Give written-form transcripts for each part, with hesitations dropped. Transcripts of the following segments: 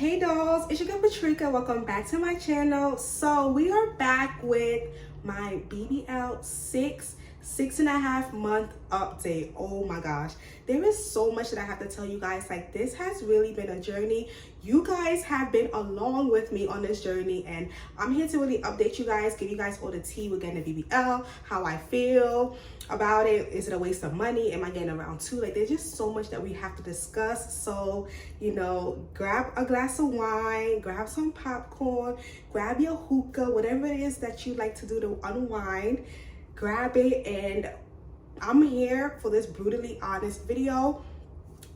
Hey dolls, it's your girl Patricia. Welcome back to my channel. So we are back with my BBL 6.5 month update. Oh my gosh, there is so much that I have to tell you guys. Like, this has really been a journey. You guys have been along with me on this journey, and I'm here to really update you guys, give you guys all the tea with getting the BBL, how I feel about it. Is it a waste of money? Am I getting around too? Like, there's just so much that we have to discuss. So, you know, grab a glass of wine, grab some popcorn, grab your hookah, whatever it is that you like to do to unwind, grab it. And I'm here for this brutally honest video.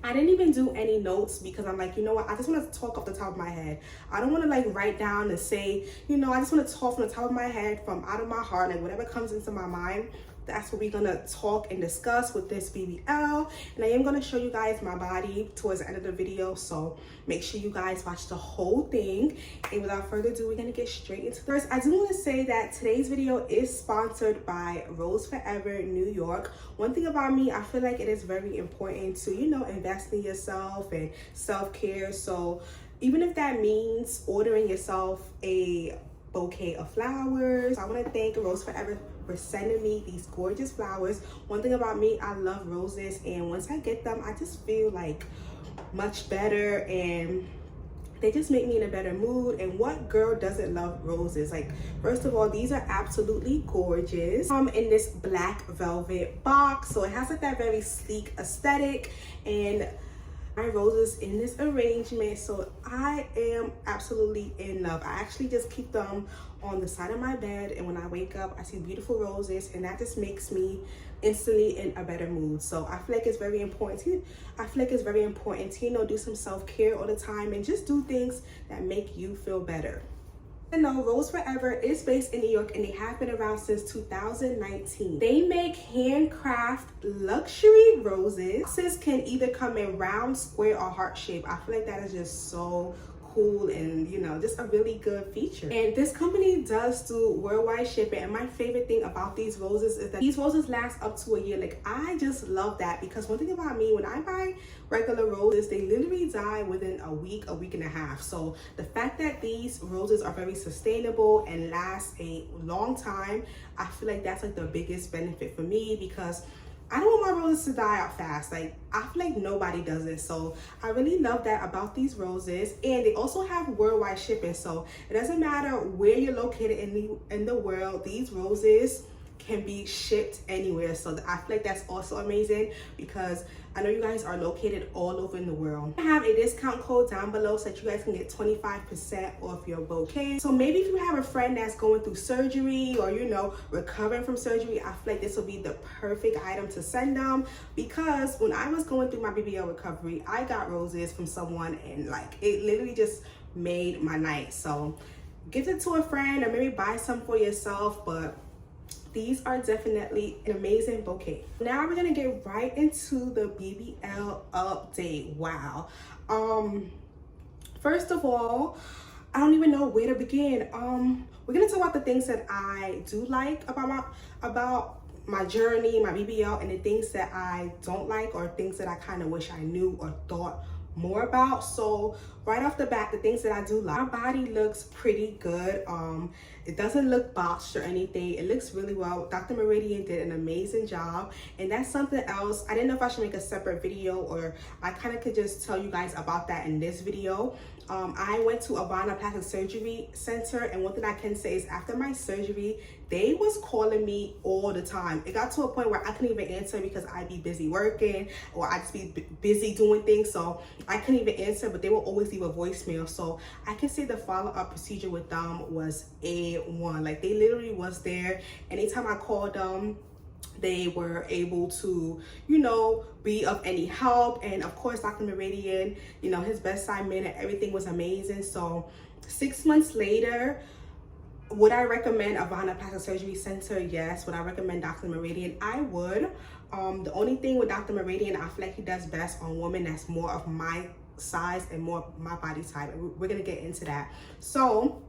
I didn't even do any notes because I'm like, you know what, I just want to talk off the top of my head. I don't want to like write down and say, you know, I just want to talk from the top of my head, from out of my heart, like whatever comes into my mind. That's what we're gonna talk and discuss with this BBL. And I am gonna show you guys my body towards the end of the video, so make sure you guys watch the whole thing. And without further ado, we're gonna get straight into it. First, I do want to say that today's video is sponsored by Rose Forever New York. One thing about me, I feel like it is very important to, you know, invest in yourself and self-care. So even if that means ordering yourself a bouquet of flowers, I want to thank Rose Forever for sending me these gorgeous flowers. One thing about me, I love roses, and once I get them, I just feel like much better, and they just make me in a better mood. And what girl doesn't love roses? Like, first of all, these are absolutely gorgeous. In this black velvet box, so it has like that very sleek aesthetic, and my roses in this arrangement. So I am absolutely in love. I actually just keep them on the side of my bed, and when I wake up, I see beautiful roses, and that just makes me instantly in a better mood. So I feel like it's very important to, you know, do some self-care all the time and just do things that make you feel better. And no, Rose Forever is based in New York, and they have been around since 2019. They make handcraft luxury roses. Boxes can either come in round, square, or heart shape. I feel like that is just so cool, and you know, just a really good feature. And this company does do worldwide shipping, and my favorite thing about these roses is that these roses last up to a year. Like, I just love that, because one thing about me, when I buy regular roses, they literally die within a week and a half. So the fact that these roses are very sustainable and last a long time, I feel like that's like the biggest benefit for me, because I don't want my roses to die out fast. Like, I feel like nobody does it. So I really love that about these roses. And they also have worldwide shipping, so it doesn't matter where you're located in the world, these roses can be shipped anywhere. So I feel like that's also amazing, because I know you guys are located all over in the world. I have a discount code down below so that you guys can get 25% off your bouquet. So maybe if you have a friend that's going through surgery, or, you know, recovering from surgery, I feel like this will be the perfect item to send them, because when I was going through my BBL recovery, I got roses from someone, and like, it literally just made my night. So give it to a friend, or maybe buy some for yourself, but these are definitely an amazing bouquet. Now we're gonna get right into the BBL update. Wow. First of all, I don't even know where to begin. We're gonna talk about the things that I do like about my journey, my BBL, and the things that I don't like, or things that I kind of wish I knew or thought more about. So right off the bat, the things that I do like, my body looks pretty good. It doesn't look botched or anything. It looks really well. Dr. Meridian did an amazing job, and that's something else. I didn't know if I should make a separate video, or I kind of could just tell you guys about that in this video. I went to Avana Plastic Surgery Center, and one thing I can say is, after my surgery, they was calling me all the time. It got to a point where I couldn't even answer, because I'd be busy working, or I'd just be busy doing things, so I couldn't even answer, but they will always leave a voicemail. So I can say the follow-up procedure with them was A1. Like, they literally was there. Anytime I called them, they were able to, you know, be of any help. And of course, Dr. Meridian, you know, his bedside manner, everything was amazing. So 6 months later, would I recommend Avana Plastic Surgery Center? Yes. Would I recommend Dr. Meridian? I would. The only thing with Dr. Meridian, I feel like he does best on women that's more of my size and more my body type. We're gonna get into that. So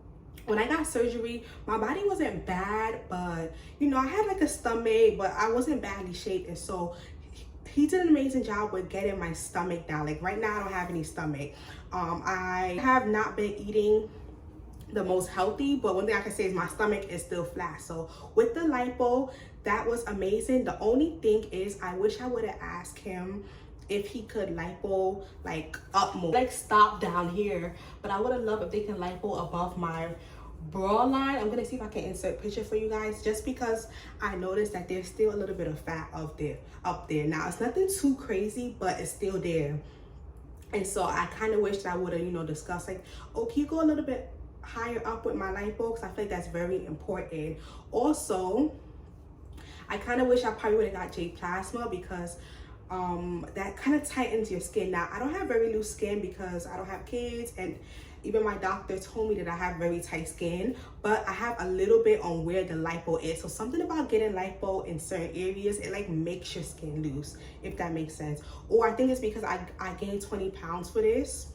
when I got surgery, my body wasn't bad, but you know, I had like a stomach, but I wasn't badly shaped. And so he did an amazing job with getting my stomach down. Like right now I don't have any stomach. I have not been eating the most healthy, but one thing I can say is my stomach is still flat. So with the lipo, that was amazing. The only thing is I wish I would have asked him if he could lipo like up more, like stop down here, but I would have loved if they can lipo above my bra line. I'm gonna see if I can insert a picture for you guys, just because I noticed that there's still a little bit of fat up there. Now it's nothing too crazy, but it's still there. And so I kind of wish that I would have, you know, discussed like, oh, can you go a little bit higher up with my lipo, because I feel like that's very important. Also, I kind of wish I probably would have got J plasma, because that kind of tightens your skin. Now I don't have very loose skin because I don't have kids, and even my doctor told me that I have very tight skin, but I have a little bit on where the lipo is. So something about getting lipo in certain areas, it like makes your skin loose, if that makes sense. Or I think it's because I gained 20 pounds for this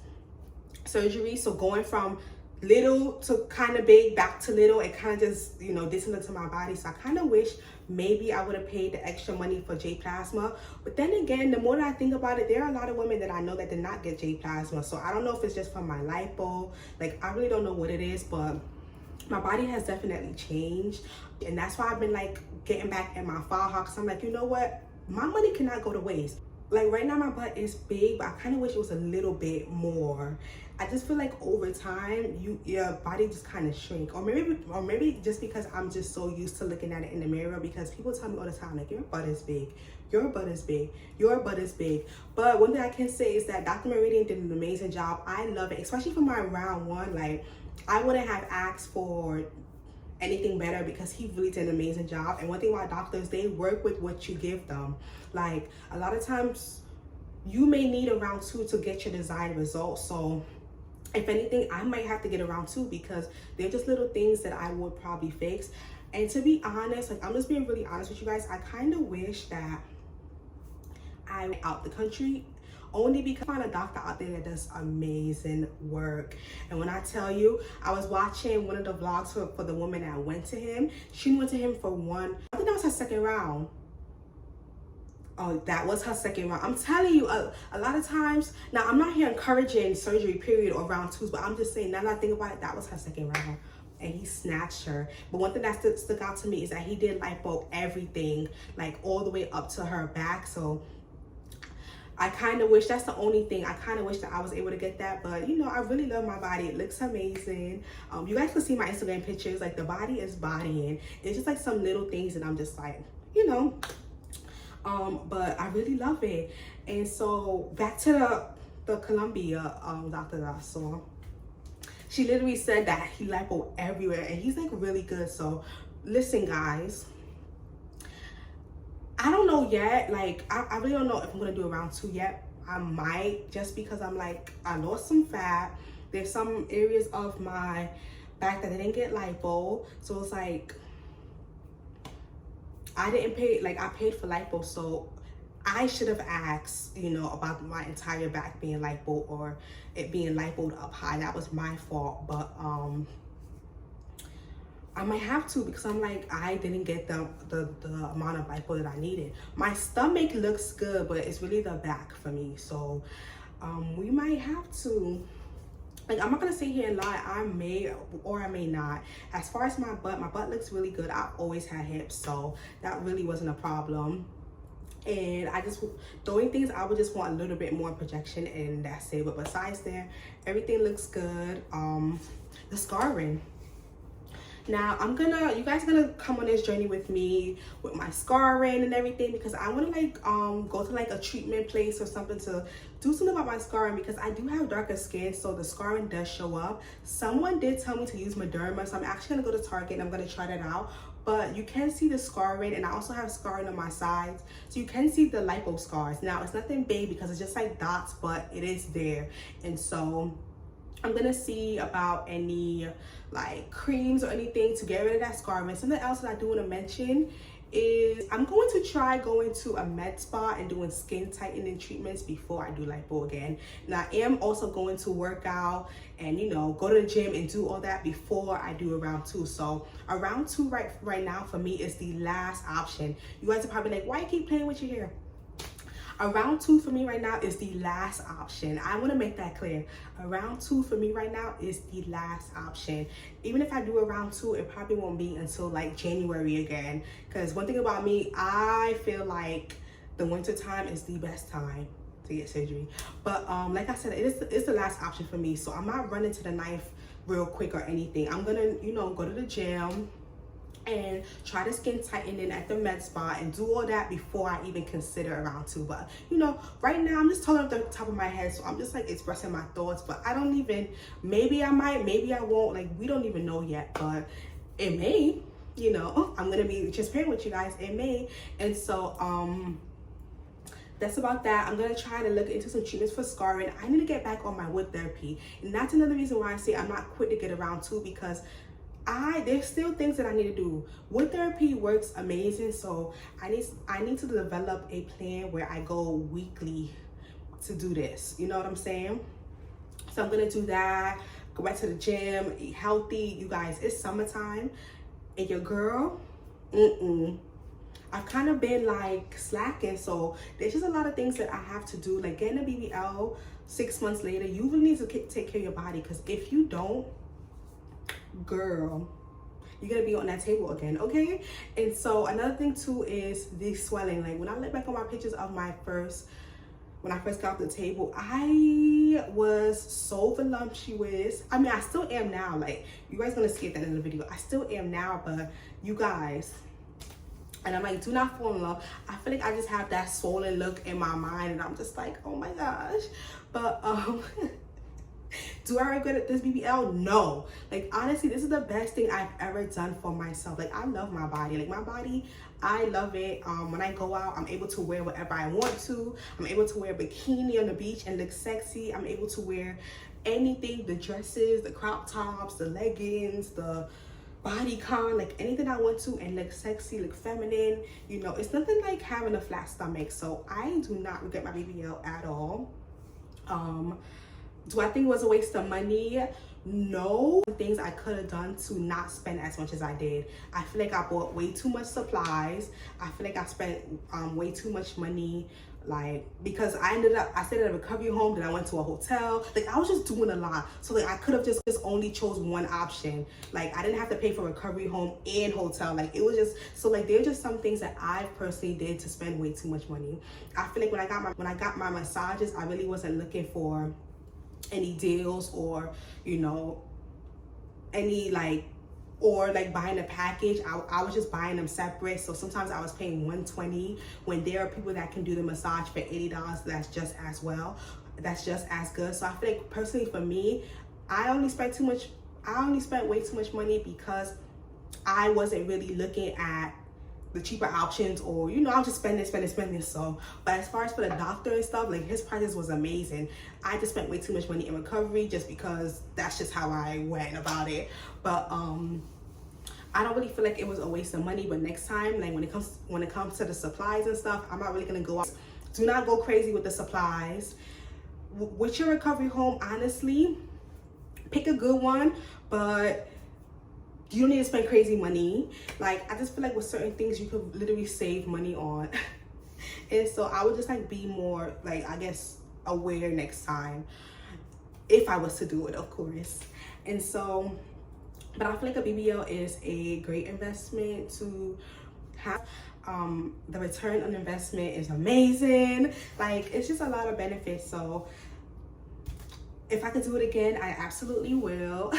surgery. So going from little to kind of big back to little, it kind of just, you know, dissonant to my body. So I kind of wish maybe I would have paid the extra money for J plasma. But then again, the more that I think about it, there are a lot of women that I know that did not get J plasma. So I don't know if it's just from my lipo, like I really don't know what it is, but my body has definitely changed. And that's why I've been like getting back in my fall haul, because I'm like, you know what, my money cannot go to waste. Like right now my butt is big, but I kind of wish it was a little bit more. I just feel like over time your body just kind of shrink, or maybe just because I'm just so used to looking at it in the mirror, because people tell me all the time like, your butt is big, your butt is big, your butt is big. But one thing I can say is that Dr. Meridian did an amazing job. I love it, especially for my round one. Like I wouldn't have asked for anything better, because he really did an amazing job. And one thing about doctors, they work with what you give them. Like a lot of times you may need a round two to get your desired results. So if anything, I might have to get a round two, because they're just little things that I would probably fix. And to be honest, like I'm just being really honest with you guys, I kind of wish that I went out the country, only because I found a doctor out there that does amazing work. And when I tell you, I was watching one of the vlogs for the woman that went to him. She went to him for I think that was her second round. Oh, that was her second round. I'm telling you, a lot of times, now I'm not here encouraging surgery period or round twos, but I'm just saying, now that I think about it, that was her second round. And he snatched her. But one thing that stuck out to me is that he did lipo everything, like all the way up to her back. So I kind of wish, that's the only thing, I kind of wish that I was able to get that. But you know, I really love my body. It looks amazing. You guys can see my Instagram pictures, like the body is bodying. It's just like some little things that I'm just like, you know, but I really love it. And so back to the Colombia doctor that I saw, she literally said that he lipo everywhere, and he's like really good. So listen guys, I don't know yet, like I really don't know if I'm gonna do a round two yet. I might, just because I'm like, I lost some fat. There's some areas of my back that I didn't get lipo, so it's like I didn't pay, like I paid for lipo, so I should have asked, you know, about my entire back being lipo, or it being lipoed up high. That was my fault. But I might have to, because I'm like, I didn't get the amount of lipo that I needed. My stomach looks good, but it's really the back for me. So we might have to. Like, I'm not gonna sit here and lie, I may or I may not. As far as my butt looks really good. I've always had hips, so that really wasn't a problem. And the only thing is I would just want a little bit more projection, and that's it. But besides that, everything looks good. The scarring. Now you guys are gonna come on this journey with me with my scarring and everything, because I want to like go to like a treatment place or something to do something about my scarring, because I do have darker skin, so the scarring does show up. Someone did tell me to use Mederma, so I'm actually gonna go to Target and I'm gonna try that out. But you can see the scarring, and I also have scarring on my sides, so you can see the lipo scars. Now it's nothing big because it's just like dots, but it is there. And so I'm gonna see about any like creams or anything to get rid of that scarring. Something else that I do want to mention is I'm going to try going to a med spa and doing skin tightening treatments before I do lipo again. And I am also going to work out and, you know, go to the gym and do all that before I do a round two. So a round two right now for me is the last option. You guys are probably like, why you keep playing with your hair? A round 2 for me right now is the last option. I want to make that clear. A round 2 for me right now is the last option. Even if I do a round 2, it probably won't be until like January again. Because one thing about me, I feel like the winter time is the best time to get surgery. But like I said, it's the last option for me. So I'm not running to the knife real quick or anything. I'm gonna, you know, go to the gym and try to skin tighten in at the med spa and do all that before I even consider a round 2. But you know, right now I'm just talking off the top of my head, so I'm just like expressing my thoughts. But I don't even, maybe I might, maybe I won't, like we don't even know yet, but it may, you know. I'm gonna be transparent with you guys, it may. And so that's about that. I'm gonna try to look into some treatments for scarring. I need to get back on my wood therapy, and that's another reason why I say I'm not quick to get around 2, because there's still things that I need to do. Wood therapy works amazing, so I need to develop a plan where I go weekly to do this. You know what I'm saying? So I'm gonna do that. Go back to the gym, eat healthy. You guys, it's summertime, and your girl, I've kind of been like slacking, so there's just a lot of things that I have to do, like getting a BBL 6 months later. You really need to take care of your body, because if you don't, girl, you're gonna be on that table again, okay? And so another thing too is the swelling. Like when I look back on my pictures of when I first got off the table, I was so voluptuous. I mean, I still am now. Like, you guys gonna see it at the end of the video. I still am now, but you guys, and I'm like, do not fall in love. I feel like I just have that swollen look in my mind, and I'm just like, oh my gosh. But do I regret this BBL? No. Like, honestly, this is the best thing I've ever done for myself. Like, I love my body. Like, my body, I love it. When I go out, I'm able to wear whatever I want to. I'm able to wear a bikini on the beach and look sexy. I'm able to wear anything, the dresses, the crop tops, the leggings, the bodycon, like anything I want to, and look sexy, look feminine. You know, it's nothing like having a flat stomach. So I do not regret my BBL at all. Do I think it was a waste of money? No. Things I could have done to not spend as much as I did. I feel like I bought way too much supplies. I feel like I spent way too much money, like, because I stayed at a recovery home, then I went to a hotel. Like, I was just doing a lot. So like, I could have just only chose one option. Like, I didn't have to pay for recovery home and hotel. Like, it was just, so like, there are just some things that I personally did to spend way too much money. I feel like when I got my massages, I really wasn't looking for any deals, or you know, any like, or like buying a package. I was just buying them separate. So sometimes I was paying $120 when there are people that can do the massage for $80. That's just as well, that's just as good. So I feel like personally for me, I only spent way too much money because I wasn't really looking at the cheaper options, or you know, I'll just spending. So, but as far as for the doctor and stuff, like his prices was amazing. I just spent way too much money in recovery just because that's just how I went about it. But I don't really feel like it was a waste of money. But next time, like when it comes to the supplies and stuff, I'm not really gonna go out. Do not go crazy with the supplies. With your recovery home, honestly, pick a good one, but you don't need to spend crazy money. Like, I just feel like with certain things you could literally save money on. And so I would just like be more, like, I guess, aware next time, if I was to do it, of course. And so, but I feel like a BBL is a great investment to have. The return on investment is amazing. Like, it's just a lot of benefits. So if I could do it again, I absolutely will.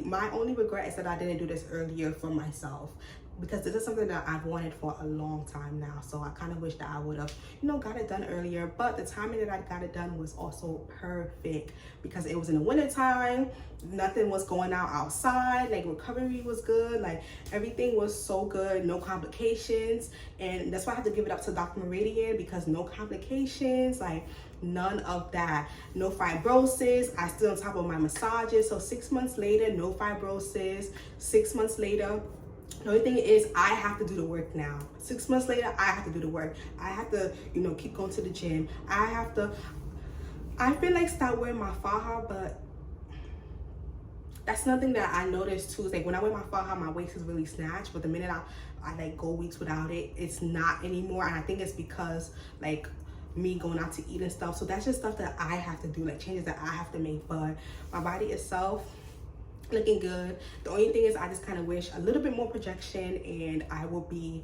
My only regret is that I didn't do this earlier for myself, because this is something that I've wanted for a long time now. So I kind of wish that I would have, you know, got it done earlier. But the timing that I got it done was also perfect, because it was in the winter time. Nothing was going out outside. Like, recovery was good. Like, everything was so good. No complications. And that's why I have to give it up to Dr. Meridian, because no complications. Like, none of that. No fibrosis. I still on top of my massages. So 6 months later, no fibrosis. 6 months later, the only thing is I have to do the work now. 6 months later, I have to do the work. I have to, you know, keep going to the gym. I feel like stop wearing my faja, but that's nothing that I noticed too. Is like when I wear my faux, how my waist is really snatched, but the minute I like go weeks without it, it's not anymore. And I think it's because like me going out to eat and stuff. So that's just stuff that I have to do, like changes that I have to make. But my body itself looking good. The only thing is I just kind of wish a little bit more projection and I will be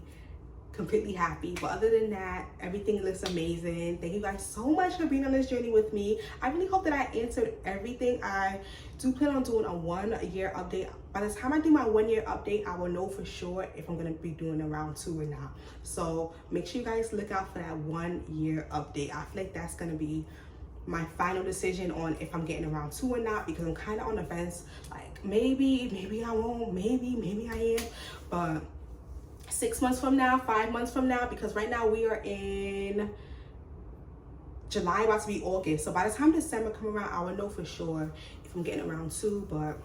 completely happy. But other than that, everything looks amazing. Thank you guys so much for being on this journey with me. I really hope that I answered everything. I do plan on doing a 1 year update. By the time I do my 1 year update, I will know for sure if I'm going to be doing a round 2 or not. So make sure you guys look out for that 1 year update. I feel like that's going to be my final decision on if I'm getting a round 2 or not, because I'm kind of on the fence. Like maybe I won't, maybe I am. But 6 months from now, 5 months from now, because right now we are in July, about to be August. So by the time December come around, I will know for sure if I'm getting around 2. But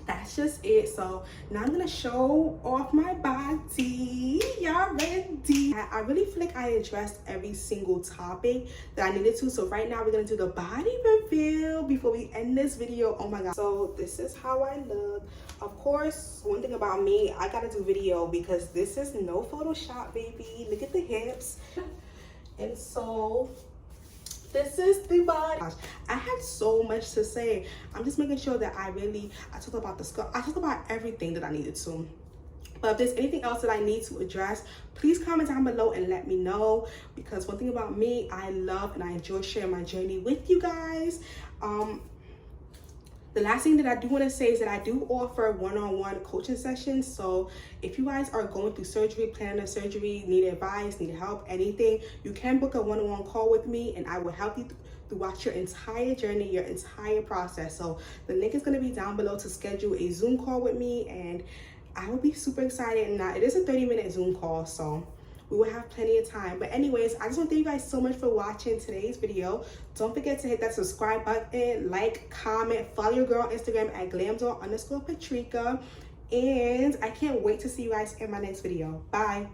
that's just it. So now I'm gonna show off my body. Y'all ready? I really feel like I addressed every single topic that I needed to. So right now we're gonna do the body reveal before we end this video. Oh my god. So this is how I look. Of course, one thing about me, I gotta do video because this is no Photoshop, baby. Look at the hips. And so this is the body. I had so much to say. I'm just making sure that I talked about the skull. I talked about everything that I needed to. But if there's anything else that I need to address, please comment down below and let me know. Because one thing about me, I love and I enjoy sharing my journey with you guys. The last thing that I do want to say is that I do offer one-on-one coaching sessions. So if you guys are going through surgery, planning a surgery, need advice, need help, anything, you can book a one-on-one call with me and I will help you throughout your entire journey, your entire process. So the link is going to be down below to schedule a Zoom call with me, and I will be super excited. Now it is a 30-minute Zoom call, so we will have plenty of time. But anyways, I just want to thank you guys so much for watching today's video. Don't forget to hit that subscribe button, like, comment, follow your girl on Instagram at glamdoll_Patrika. And I can't wait to see you guys in my next video. Bye.